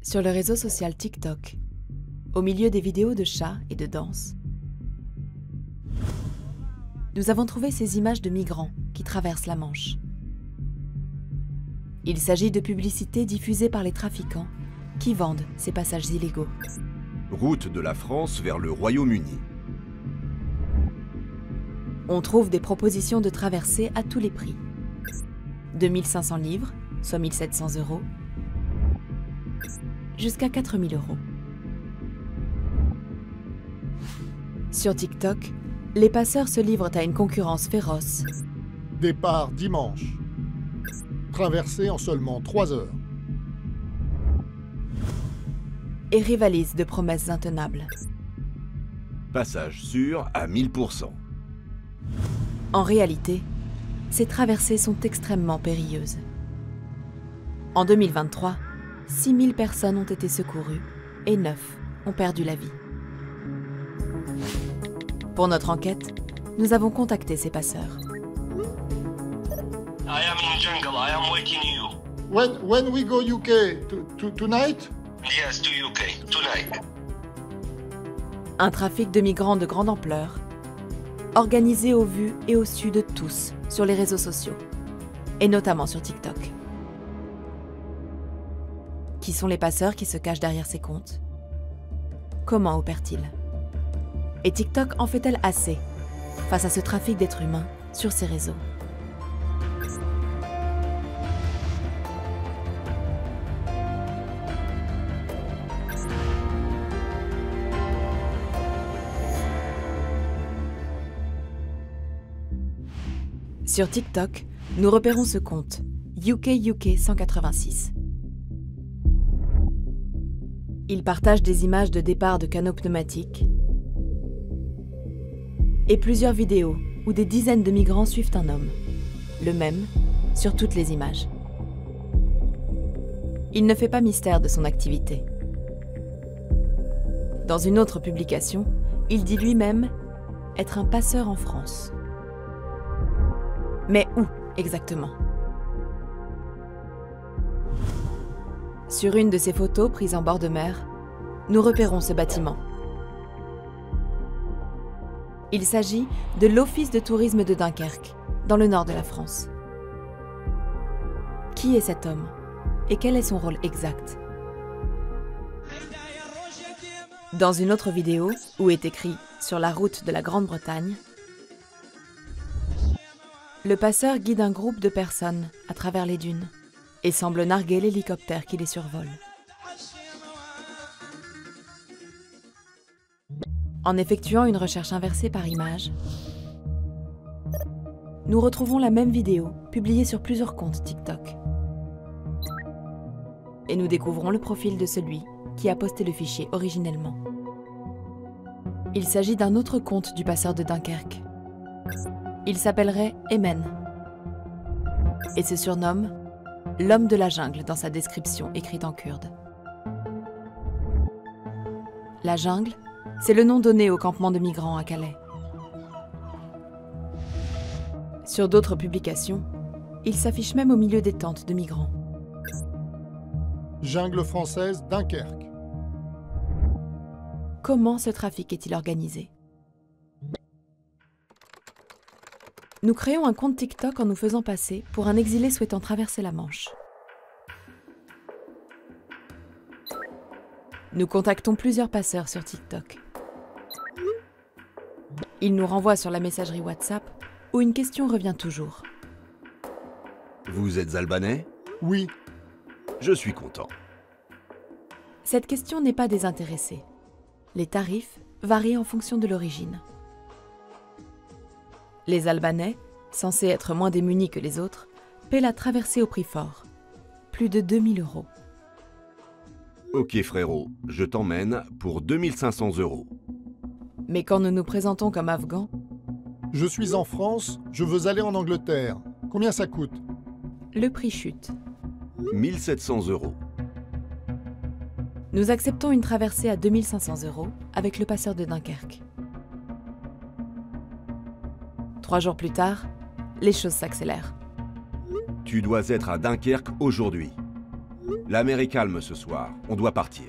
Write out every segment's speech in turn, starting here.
Sur le réseau social TikTok, au milieu des vidéos de chats et de danse, nous avons trouvé ces images de migrants qui traversent la Manche. Il s'agit de publicités diffusées par les trafiquants qui vendent ces passages illégaux. Route de la France vers le Royaume-Uni. On trouve des propositions de traversée à tous les prix. 2500 livres, soit 1700 €, jusqu'à 4000 €. Sur TikTok, les passeurs se livrent à une concurrence féroce. Départ dimanche. Traversée en seulement 3 heures. Et rivalisent de promesses intenables. Passage sûr à 1000%. En réalité, ces traversées sont extrêmement périlleuses. En 2023, 6000 personnes ont été secourues et 9 ont perdu la vie. Pour notre enquête, nous avons contacté ces passeurs. I am in jungle. I am waiting you. When we go UK tonight? Yes, to UK tonight. Un trafic de migrants de grande ampleur, organisé au vu et au su de tous sur les réseaux sociaux, et notamment sur TikTok. Qui sont les passeurs qui se cachent derrière ces comptes? Comment opèrent-ils? Et TikTok en fait-elle assez face à ce trafic d'êtres humains sur ces réseaux? Sur TikTok, nous repérons ce compte, UK 186. Il partage des images de départ de canaux pneumatiques et plusieurs vidéos où des dizaines de migrants suivent un homme, le même sur toutes les images. Il ne fait pas mystère de son activité. Dans une autre publication, il dit lui-même être un passeur en France. Mais où exactement? Sur une de ces photos prises en bord de mer, nous repérons ce bâtiment. Il s'agit de l'Office de tourisme de Dunkerque, dans le nord de la France. Qui est cet homme? Et quel est son rôle exact? Dans une autre vidéo, où est écrit « Sur la route de la Grande-Bretagne », le passeur guide un groupe de personnes à travers les dunes et semble narguer l'hélicoptère qui les survole. En effectuant une recherche inversée par image, nous retrouvons la même vidéo publiée sur plusieurs comptes TikTok. Et nous découvrons le profil de celui qui a posté le fichier originellement. Il s'agit d'un autre compte du passeur de Dunkerque. Il s'appellerait Emen et se surnomme « l'homme de la jungle » dans sa description écrite en kurde. La jungle, c'est le nom donné au campement de migrants à Calais. Sur d'autres publications, il s'affiche même au milieu des tentes de migrants. Jungle française, Dunkerque. Comment ce trafic est-il organisé? Nous créons un compte TikTok en nous faisant passer pour un exilé souhaitant traverser la Manche. Nous contactons plusieurs passeurs sur TikTok. Ils nous renvoient sur la messagerie WhatsApp où une question revient toujours. Vous êtes albanais? Oui. Je suis content. Cette question n'est pas désintéressée. Les tarifs varient en fonction de l'origine. Les Albanais, censés être moins démunis que les autres, paient la traversée au prix fort, plus de 2000 €. Ok frérot, je t'emmène pour 2500 €. Mais quand nous nous présentons comme Afghans, Je suis en France, je veux aller en Angleterre. Combien ça coûte? le prix chute. 1700 €. Nous acceptons une traversée à 2500 € avec le passeur de Dunkerque. 3 jours plus tard, les choses s'accélèrent. Tu dois être à Dunkerque aujourd'hui. La mer est calme ce soir, on doit partir.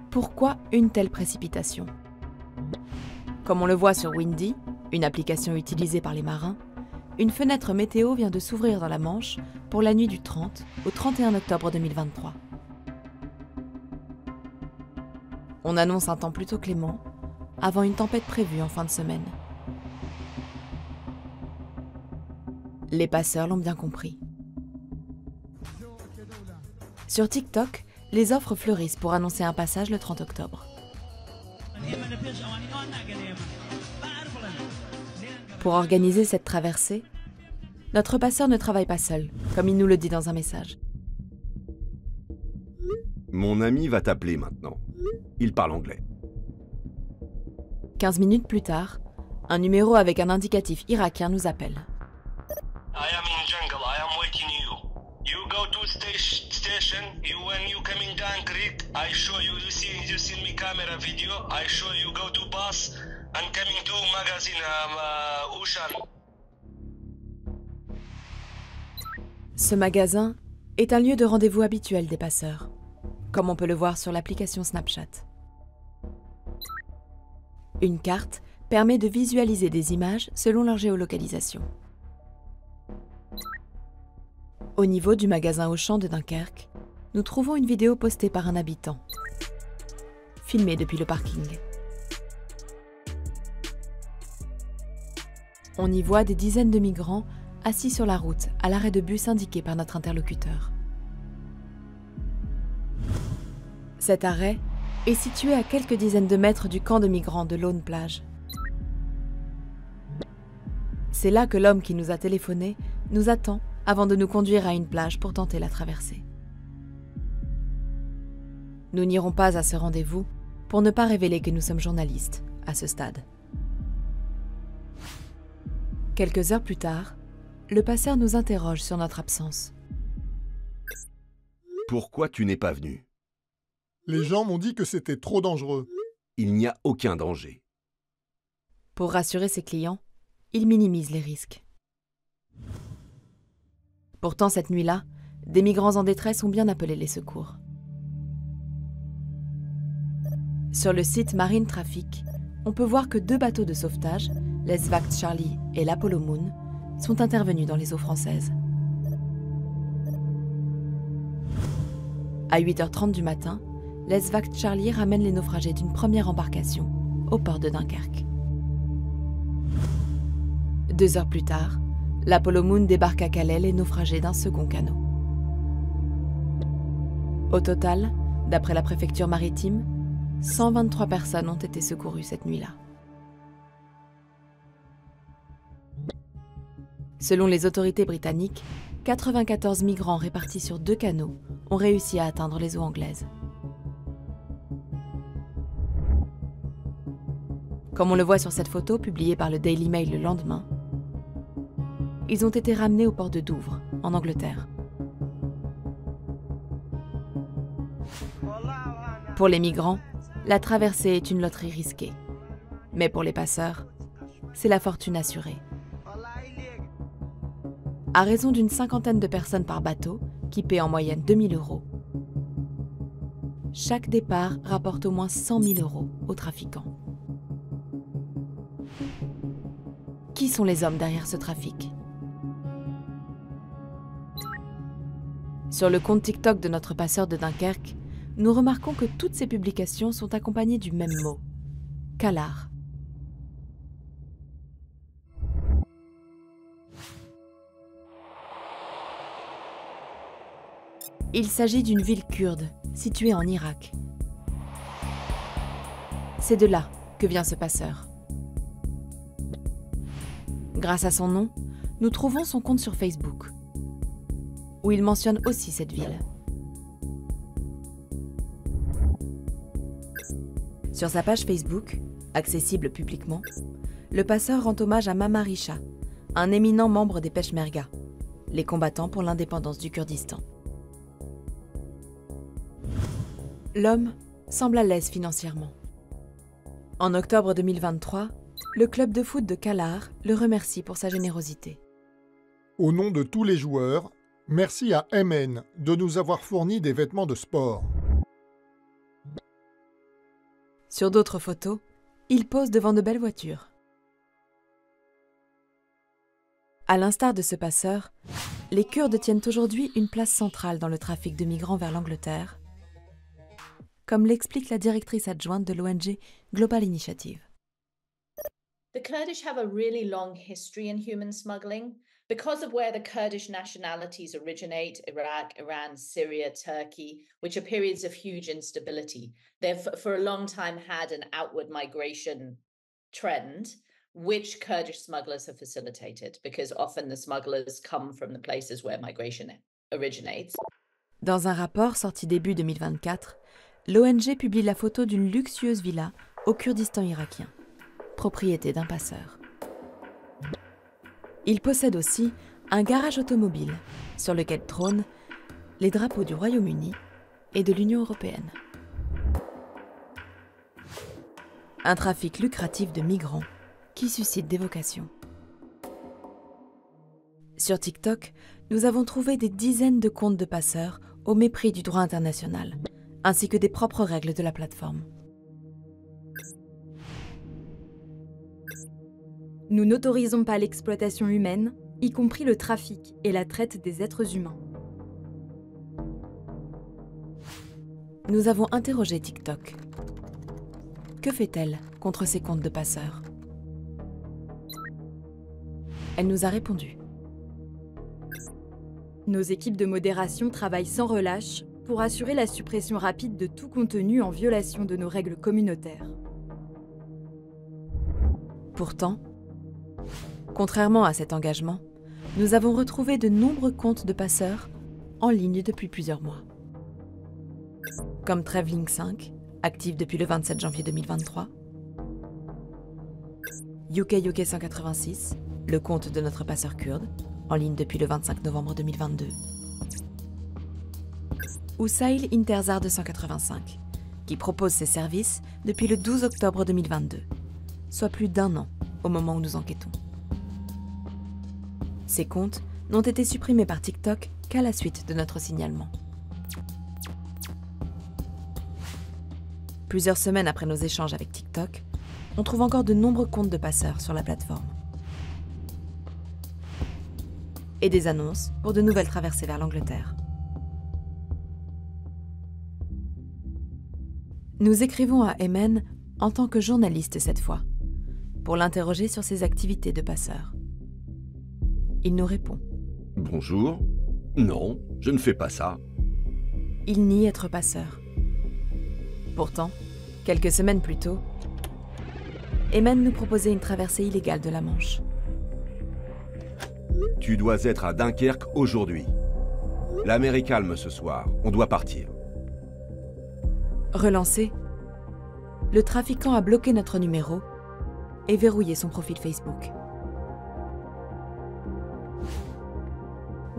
Pourquoi une telle précipitation? Comme on le voit sur Windy, une application utilisée par les marins, une fenêtre météo vient de s'ouvrir dans la Manche pour la nuit du 30 au 31 octobre 2023. On annonce un temps plutôt clément, avant une tempête prévue en fin de semaine. Les passeurs l'ont bien compris. Sur TikTok, les offres fleurissent pour annoncer un passage le 30 octobre. Pour organiser cette traversée, notre passeur ne travaille pas seul, comme il nous le dit dans un message. Mon ami va t'appeler maintenant. Il parle anglais. 15 minutes plus tard, un numéro avec un indicatif irakien nous appelle. I am in jungle. I am waiting you. You go to station. When you coming down creek, I show you. You see me camera video. I show you go to bus and coming to magazine Ocean. Ce magasin est un lieu de rendez-vous habituel des passeurs, comme on peut le voir sur l'application Snapchat. Une carte permet de visualiser des images selon leur géolocalisation. Au niveau du magasin Auchan de Dunkerque, nous trouvons une vidéo postée par un habitant, filmée depuis le parking. On y voit des dizaines de migrants assis sur la route à l'arrêt de bus indiqué par notre interlocuteur. Cet arrêt est situé à quelques dizaines de mètres du camp de migrants de Lone Plage. C'est là que l'homme qui nous a téléphoné nous attend avant de nous conduire à une plage pour tenter la traversée. Nous n'irons pas à ce rendez-vous pour ne pas révéler que nous sommes journalistes à ce stade. Quelques heures plus tard, le passeur nous interroge sur notre absence. Pourquoi tu n'es pas venu? Les gens m'ont dit que c'était trop dangereux. Il n'y a aucun danger. Pour rassurer ses clients, il minimise les risques. Pourtant, cette nuit-là, des migrants en détresse ont bien appelé les secours. Sur le site Marine Traffic, on peut voir que 2 bateaux de sauvetage, l'Eswacht Charlie et l'Apollo Moon, sont intervenus dans les eaux françaises. À 8h30 du matin, l'Eswacht Charlie ramène les naufragés d'une première embarcation au port de Dunkerque. 2 heures plus tard, l'Apollo Moon débarque à Calais les naufragés d'un second canot. Au total, d'après la préfecture maritime, 123 personnes ont été secourues cette nuit-là. Selon les autorités britanniques, 94 migrants répartis sur 2 canots ont réussi à atteindre les eaux anglaises. Comme on le voit sur cette photo publiée par le Daily Mail le lendemain, ils ont été ramenés au port de Douvres, en Angleterre. Pour les migrants, la traversée est une loterie risquée. Mais pour les passeurs, c'est la fortune assurée. À raison d'une 50aine de personnes par bateau, qui paient en moyenne 2 000 €, chaque départ rapporte au moins 100 000 € aux trafiquants. Qui sont les hommes derrière ce trafic? Sur le compte TikTok de notre passeur de Dunkerque, nous remarquons que toutes ces publications sont accompagnées du même mot, Calare. Il s'agit d'une ville kurde, située en Irak. C'est de là que vient ce passeur. Grâce à son nom, nous trouvons son compte sur Facebook, où il mentionne aussi cette ville. Sur sa page Facebook, accessible publiquement, le passeur rend hommage à Mama Risha, un éminent membre des Peshmerga, les combattants pour l'indépendance du Kurdistan. L'homme semble à l'aise financièrement. En octobre 2023, le club de foot de Calare le remercie pour sa générosité. Au nom de tous les joueurs, Merci à MN de nous avoir fourni des vêtements de sport. Sur d'autres photos, il pose devant de belles voitures. À l'instar de ce passeur, les Kurdes tiennent aujourd'hui une place centrale dans le trafic de migrants vers l'Angleterre, comme l'explique la directrice adjointe de l'ONG Global Initiative. The Kurdish have a really long history in human smuggling. Because of where the Kurdish nationalities originate, Iraq, Iran, Syria, Turkey, which are periods of huge instability, they've for a long time had an outward migration trend, which Kurdish smugglers have facilitated, because often the smugglers come from the places where migration originates. Dans un rapport sorti début 2024, l'ONG publie la photo d'une luxueuse villa au Kurdistan irakien, propriété d'un passeur. Il possède aussi un garage automobile sur lequel trônent les drapeaux du Royaume-Uni et de l'Union européenne. Un trafic lucratif de migrants qui suscite des vocations. Sur TikTok, nous avons trouvé des dizaines de comptes de passeurs au mépris du droit international, ainsi que des propres règles de la plateforme. Nous n'autorisons pas l'exploitation humaine, y compris le trafic et la traite des êtres humains. Nous avons interrogé TikTok. Que fait-elle contre ces comptes de passeurs? Elle nous a répondu. Nos équipes de modération travaillent sans relâche pour assurer la suppression rapide de tout contenu en violation de nos règles communautaires. Pourtant, contrairement à cet engagement, nous avons retrouvé de nombreux comptes de passeurs en ligne depuis plusieurs mois. Comme Traveling 5, actif depuis le 27 janvier 2023, UK 186, le compte de notre passeur kurde, en ligne depuis le 25 novembre 2022, ou Sail Interzar 285, qui propose ses services depuis le 12 octobre 2022, soit plus d'un an au moment où nous enquêtons. Ces comptes n'ont été supprimés par TikTok qu'à la suite de notre signalement. Plusieurs semaines après nos échanges avec TikTok, on trouve encore de nombreux comptes de passeurs sur la plateforme. Et des annonces pour de nouvelles traversées vers l'Angleterre. Nous écrivons à Ayman en tant que journaliste cette fois, pour l'interroger sur ses activités de passeur. Il nous répond. Bonjour. Non, je ne fais pas ça. Il nie être passeur. Pourtant, quelques semaines plus tôt, Ayman nous proposait une traversée illégale de la Manche. Tu dois être à Dunkerque aujourd'hui. La mer est calme ce soir, on doit partir. Relancé, le trafiquant a bloqué notre numéro et verrouillé son profil Facebook.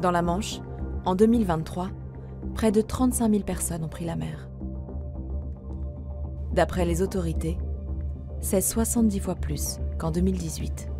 Dans la Manche, en 2023, près de 35 000 personnes ont pris la mer. D'après les autorités, c'est 70 fois plus qu'en 2018.